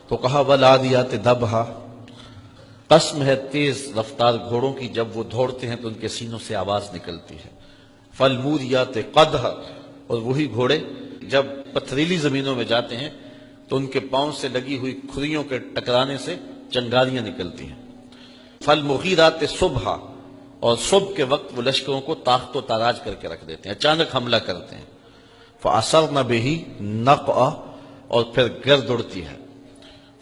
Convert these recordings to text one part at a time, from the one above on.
تو کہا والعادیات ضبحا، قسم ہے تیز رفتار گھوڑوں کی، جب وہ دوڑتے ہیں تو ان کے سینوں سے آواز نکلتی ہے۔ فالموریات قدحا، اور وہی گھوڑے جب پتھریلی زمینوں میں جاتے ہیں تو ان کے پاؤں سے لگی ہوئی کھریوں کے ٹکرانے سے چنگاریاں نکلتی ہیں۔ فالمغیرات صبحا، اور صبح کے وقت وہ لشکروں کو تاخت و تاراج کر کے رکھ دیتے ہیں، اچانک حملہ کرتے ہیں۔ فَأَثَرْنَ بِهِ نَقْعًا، اور پھر گرد اڑتی ہے۔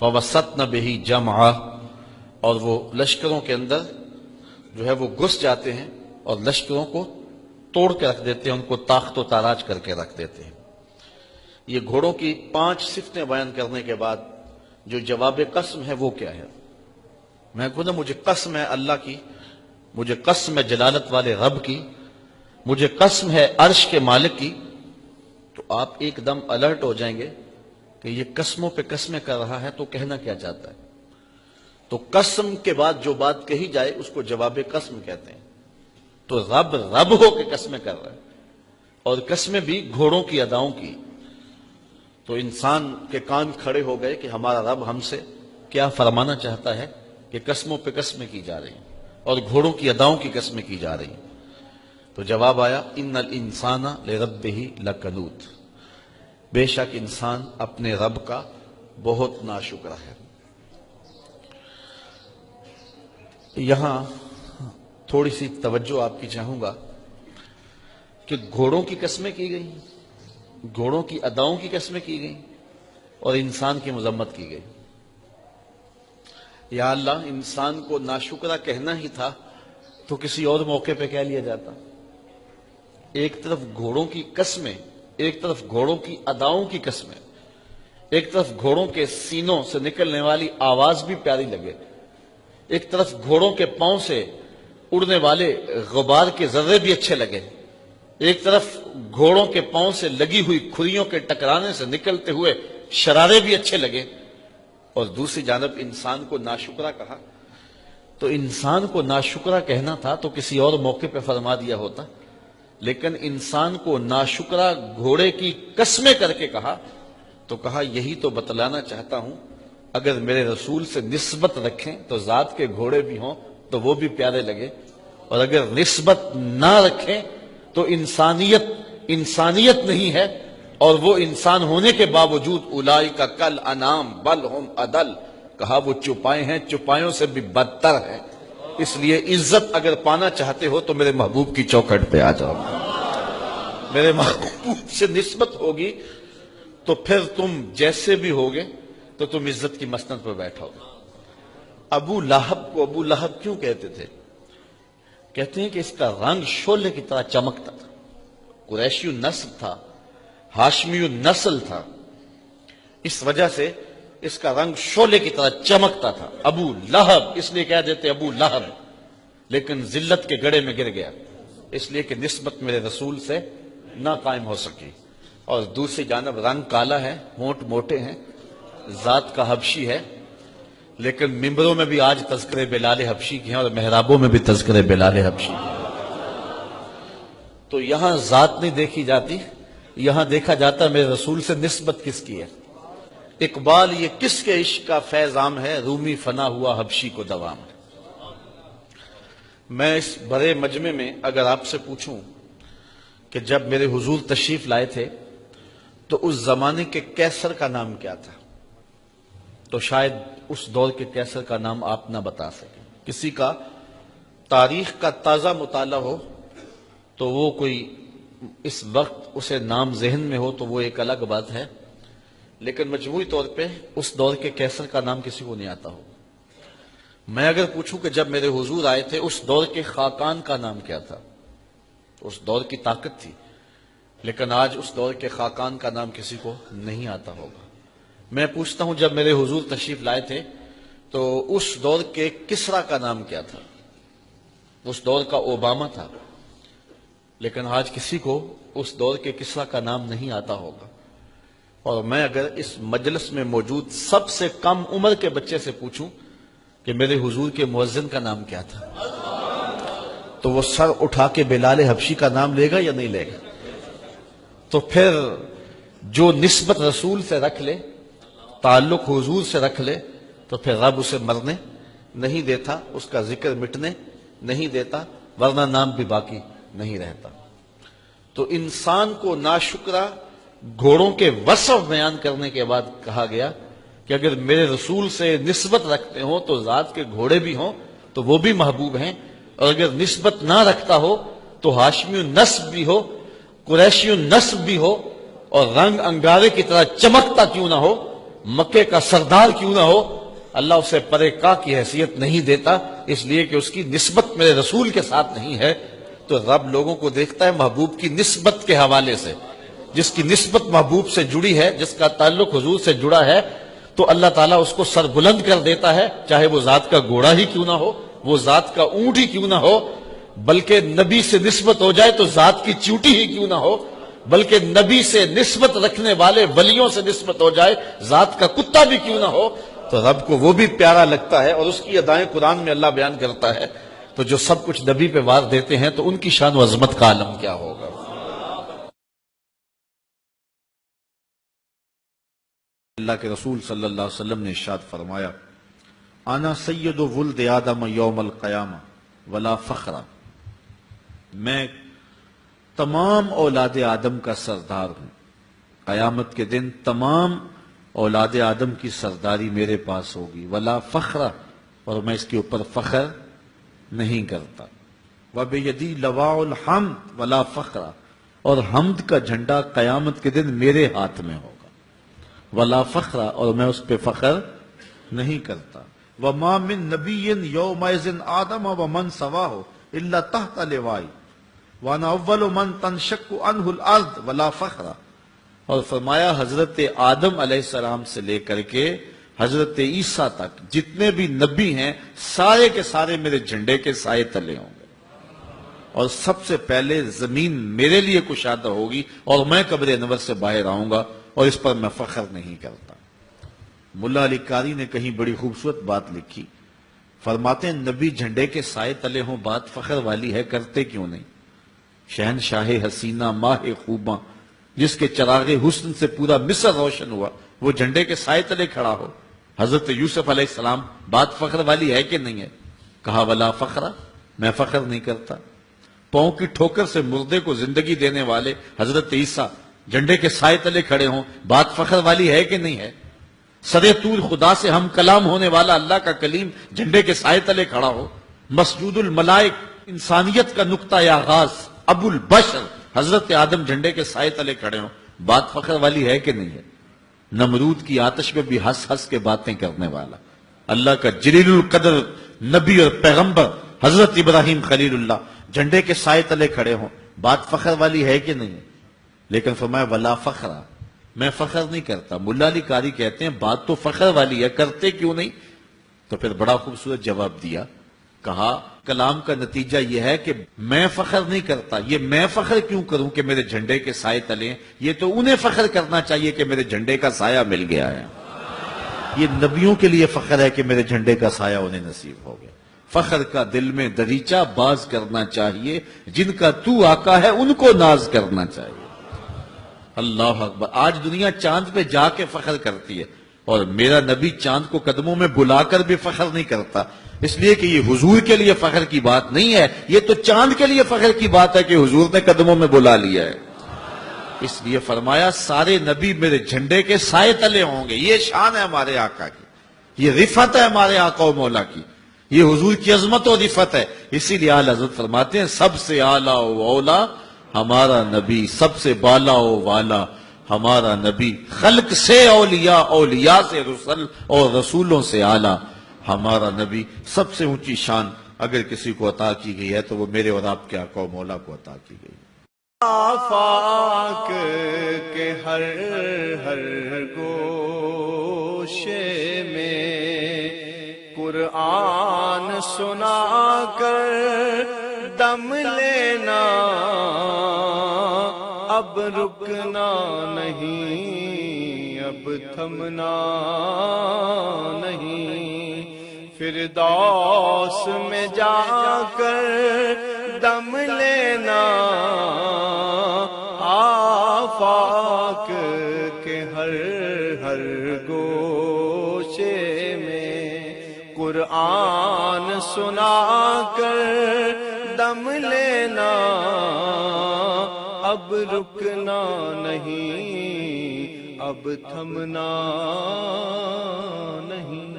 فَوَسَطْنَ بِهِ جَمْعًا، اور وہ لشکروں کے اندر جو ہے وہ گھس جاتے ہیں اور لشکروں کو توڑ کے رکھ دیتے ہیں، ان کو تاخت و تاراج کر کے رکھ دیتے ہیں۔ یہ گھوڑوں کی 5 صفتیں بیان کرنے کے بعد جو جواب قسم ہے وہ کیا ہے؟ میں کہوں نا مجھے قسم ہے اللہ کی، مجھے قسم ہے جلالت والے رب کی، مجھے قسم ہے عرش کے مالک کی، تو آپ ایک دم الرٹ ہو جائیں گے کہ یہ قسموں پہ قسمیں کر رہا ہے تو کہنا کیا چاہتا ہے۔ تو قسم کے بعد جو بات کہی جائے اس کو جواب قسم کہتے ہیں۔ تو رب ہو کے قسمیں کر رہا ہے، اور قسمیں بھی گھوڑوں کی اداؤں کی۔ تو انسان کے کان کھڑے ہو گئے کہ ہمارا رب ہم سے کیا فرمانا چاہتا ہے کہ قسموں پہ قسمیں کی جا رہی ہیں اور گھوڑوں کی اداؤں کی قسمیں کی جا رہی ہیں۔ تو جواب آیا ان الانسان لربہ لکنود، بے شک انسان اپنے رب کا بہت ناشکر ہے۔ یہاں تھوڑی سی توجہ آپ کی چاہوں گا کہ گھوڑوں کی قسمیں کی گئی، گھوڑوں کی اداؤں کی قسمیں کی گئی، اور انسان کی مذمت کی گئی۔ یا اللہ، انسان کو ناشکرہ کہنا ہی تھا تو کسی اور موقع پہ کہہ لیا جاتا۔ ایک طرف گھوڑوں کی قسمیں، ایک طرف گھوڑوں کی اداؤں کی قسمیں، ایک طرف گھوڑوں کے سینوں سے نکلنے والی آواز بھی پیاری لگے، ایک طرف گھوڑوں کے پاؤں سے اڑنے والے غبار کے ذرے بھی اچھے لگے، ایک طرف گھوڑوں کے پاؤں سے لگی ہوئی کھریوں کے ٹکرانے سے نکلتے ہوئے شرارے بھی اچھے لگے، اور دوسری جانب انسان کو ناشکرہ کہا۔ تو انسان کو ناشکرہ کہنا تھا تو کسی اور موقع پہ فرما دیا ہوتا، لیکن انسان کو ناشکرہ گھوڑے کی قسمیں کر کے کہا، تو کہا یہی تو بتلانا چاہتا ہوں، اگر میرے رسول سے نسبت رکھیں تو ذات کے گھوڑے بھی ہوں تو وہ بھی پیارے لگے، اور اگر نسبت نہ رکھیں تو انسانیت نہیں ہے، اور وہ انسان ہونے کے باوجود اولئک کالانعام بل ہم اضل، کہا وہ چوپائے ہیں، چوپایوں سے بھی بدتر ہے۔ اس لیے عزت اگر پانا چاہتے ہو تو میرے محبوب کی چوکھٹ پہ آ جاؤ، میرے محبوب سے نسبت ہوگی تو پھر تم جیسے بھی ہوگے تو تم عزت کی مسند پر بیٹھو گے۔ ابو لہب کو ابو لہب کیوں کہتے تھے؟ کہتے ہیں کہ اس کا رنگ شعلے کی طرح چمکتا تھا، قریشی النسل تھا، ہاشمی النسل تھا، اس وجہ سے اس کا رنگ شعلے کی طرح چمکتا تھا۔ ابو لہب اس لیے کہہ دیتے ابو لہب، لیکن ذلت کے گڑھے میں گر گیا اس لیے کہ نسبت میرے رسول سے نہ قائم ہو سکی۔ اور دوسری جانب رنگ کالا ہے، ہونٹ موٹے ہیں، ذات کا حبشی ہے، لیکن ممبروں میں بھی آج تذکرے بلال حبشی کے ہیں اور محرابوں میں بھی تذکرے بلال حبشی کے ہیں۔ تو یہاں ذات نہیں دیکھی جاتی، یہاں دیکھا جاتا میرے رسول سے نسبت کس کی ہے۔ اقبال یہ کس کے عشق کا فیض عام ہے، رومی فنا ہوا حبشی کو دوام ہے۔ میں اس بڑے مجمع میں اگر آپ سے پوچھوں کہ جب میرے حضور تشریف لائے تھے تو اس زمانے کے کیسر کا نام کیا تھا، تو شاید اس دور کے کیسر کا نام آپ نہ بتا سکیں۔ کسی کا تاریخ کا تازہ مطالعہ ہو تو وہ کوئی اس وقت اسے نام ذہن میں ہو تو وہ ایک الگ بات ہے، لیکن مجموعی طور پہ اس دور کے کیسر کا نام کسی کو نہیں آتا ہو۔ میں اگر پوچھوں کہ جب میرے حضور آئے تھے اس دور کے خاقان کا نام کیا تھا، اس دور کی طاقت تھی، لیکن آج اس دور کے خاقان کا نام کسی کو نہیں آتا ہوگا۔ میں پوچھتا ہوں جب میرے حضور تشریف لائے تھے تو اس دور کے کسرا کا نام کیا تھا، اس دور کا اوباما تھا، لیکن آج کسی کو اس دور کے کسرا کا نام نہیں آتا ہوگا۔ اور میں اگر اس مجلس میں موجود سب سے کم عمر کے بچے سے پوچھوں کہ میرے حضور کے مؤذن کا نام کیا تھا تو وہ سر اٹھا کے بلال حبشی کا نام لے گا یا نہیں لے گا؟ تو پھر جو نسبت رسول سے رکھ لے تعلق حضور سے رکھ لے تو پھر رب اسے مرنے نہیں دیتا، اس کا ذکر مٹنے نہیں دیتا، ورنہ نام بھی باقی نہیں رہتا۔ تو انسان کو ناشکرا گھوڑوں کے وصف بیان کرنے کے بعد کہا گیا کہ اگر میرے رسول سے نسبت رکھتے ہوں تو ذات کے گھوڑے بھی ہوں تو وہ بھی محبوب ہیں، اور اگر نسبت نہ رکھتا ہو تو ہاشمی النسب بھی ہو، قریشی النسب بھی ہو، اور رنگ انگارے کی طرح چمکتا کیوں نہ ہو، مکے کا سردار کیوں نہ ہو، اللہ اسے پرے کا کی حیثیت نہیں دیتا، اس لیے کہ اس کی نسبت میرے رسول کے ساتھ نہیں ہے۔ تو رب لوگوں کو دیکھتا ہے محبوب کی نسبت کے حوالے سے، جس کی نسبت محبوب سے جڑی ہے، جس کا تعلق حضور سے جڑا ہے، تو اللہ تعالیٰ اس کو سر بلند کر دیتا ہے، چاہے وہ ذات کا گھوڑا ہی کیوں نہ ہو، وہ ذات کا اونٹ ہی کیوں نہ ہو، بلکہ نبی سے نسبت ہو جائے تو ذات کی چیوٹی ہی کیوں نہ ہو، بلکہ نبی سے نسبت رکھنے والے ولیوں سے نسبت ہو جائے ذات کا کتا بھی کیوں نہ ہو، تو رب کو وہ بھی پیارا لگتا ہے، اور اس کی ادائیں قرآن میں اللہ بیان کرتا ہے۔ تو جو سب کچھ نبی پہ وار دیتے ہیں تو ان کی شان و عظمت کا عالم کیا ہوگا۔ اللہ کے رسول صلی اللہ علیہ وسلم نے ارشاد فرمایا، انا سید ولد آدم یوم القیامہ ولا فخر، میں تمام اولاد آدم کا سردار ہوں، قیامت کے دن تمام اولاد آدم کی سرداری میرے پاس ہوگی، ولا فخر، اور میں اس کے اوپر فخر نہیں کرتا، وبیدی لواء الحمد ولا فخر، اور حمد کا جھنڈا قیامت کے دن میرے ہاتھ میں ہوگا، ولا فخر، اور میں اس پہ فخر نہیں کرتا، وما من نبی یومئذ آدم ومن سواہ الا تحت لوائی وانا اول من تنشق عنہ الارض ولا فخر، اور فرمایا حضرت آدم علیہ السلام سے لے کر کے حضرت عیسیٰ تک جتنے بھی نبی ہیں سارے کے سارے میرے جھنڈے کے سائے تلے ہوں گے، اور سب سے پہلے زمین میرے لیے کشادہ ہوگی اور میں قبر انور سے باہر آؤں گا، اور اس پر میں فخر نہیں کرتا۔ ملا علی قاری نے کہیں بڑی خوبصورت بات لکھی، فرماتے ہیں نبی جھنڈے کے سائے تلے ہوں بات فخر والی ہے، کرتے کیوں نہیں؟ شہنشاہ حسینہ ماہ خوباں جس کے چراغ حسن سے پورا مصر روشن ہوا، وہ جھنڈے کے سائے تلے کھڑا ہو۔ حضرت یوسف علیہ السلام بات فخر والی ہے کہ نہیں ہے؟ کہا ولا فخر، میں فخر نہیں کرتا۔ پاؤں کی ٹھوکر سے مردے کو زندگی دینے والے حضرت عیسیٰ جھنڈے کے سائے تلے کھڑے ہوں، بات فخر والی ہے کہ نہیں ہے؟ سر طور خدا سے ہم کلام ہونے والا اللہ کا کلیم جھنڈے کے سائے تلے کھڑا ہو۔ مسجود الملائک انسانیت کا نقطہ آغاز ابو البشر حضرت آدم جھنڈے کے سائے تلے کھڑے ہوں، بات فخر والی ہے کہ نہیں ہے؟ نمرود کی آتش میں بھی ہنس ہنس کے باتیں کرنے والا اللہ کا جلیل القدر نبی اور پیغمبر حضرت ابراہیم خلیل اللہ جھنڈے کے سائے تلے کھڑے ہوں، بات فخر والی ہے کہ نہیں ہے؟ لیکن فرمایا ولا فخر، میں فخر نہیں کرتا۔ ملا علی قاری کہتے ہیں بات تو فخر والی ہے، کرتے کیوں نہیں؟ تو پھر بڑا خوبصورت جواب دیا، کہا کلام کا نتیجہ یہ ہے کہ میں فخر نہیں کرتا، یہ میں فخر کیوں کروں کہ میرے جھنڈے کے سائے تلے ہیں؟ یہ تو انہیں فخر کرنا چاہیے کہ میرے جھنڈے کا سایہ مل گیا ہے۔ یہ نبیوں کے لیے فخر ہے کہ میرے جھنڈے کا سایہ انہیں نصیب ہو گیا۔ فخر کا دل میں دریچہ باز کرنا چاہیے، جن کا تو آقا ہے ان کو ناز کرنا چاہیے۔ اللہ اکبر۔ آج دنیا چاند پہ جا کے فخر کرتی ہے، اور میرا نبی چاند کو قدموں میں بلا کر بھی فخر نہیں کرتا، اس لیے کہ یہ حضور کے لیے فخر کی بات نہیں ہے، یہ تو چاند کے لیے فخر کی بات ہے کہ حضور نے قدموں میں بلا لیا ہے۔ اس لیے فرمایا سارے نبی میرے جھنڈے کے سائے تلے ہوں گے۔ یہ شان ہے ہمارے آقا کی، یہ رفعت ہے ہمارے آقا و مولا کی، یہ حضور کی عظمت و رفعت ہے۔ اسی لیے اعلی حضرت فرماتے ہیں سب سے اعلیٰ و اولا ہمارا نبی، سب سے بالا و والا ہمارا نبی، خلق سے اولیاء، اولیاء سے رسل اور رسولوں سے اعلیٰ ہمارا نبی۔ سب سے اونچی شان اگر کسی کو عطا کی گئی ہے تو وہ میرے اور آپ کے آقا و مولا کو عطا کی گئی ہے۔ آفاق کے ہر ہر گوشے میں قرآن سنا کر دم لینا، اب رکنا نہیں، اب تھمنا نہیں، فردوس میں جا کر دم لینا، آفاق کے ہر ہر گوشے قرآن سنا کر دم لینا، اب رکنا نہیں، اب تھمنا نہیں۔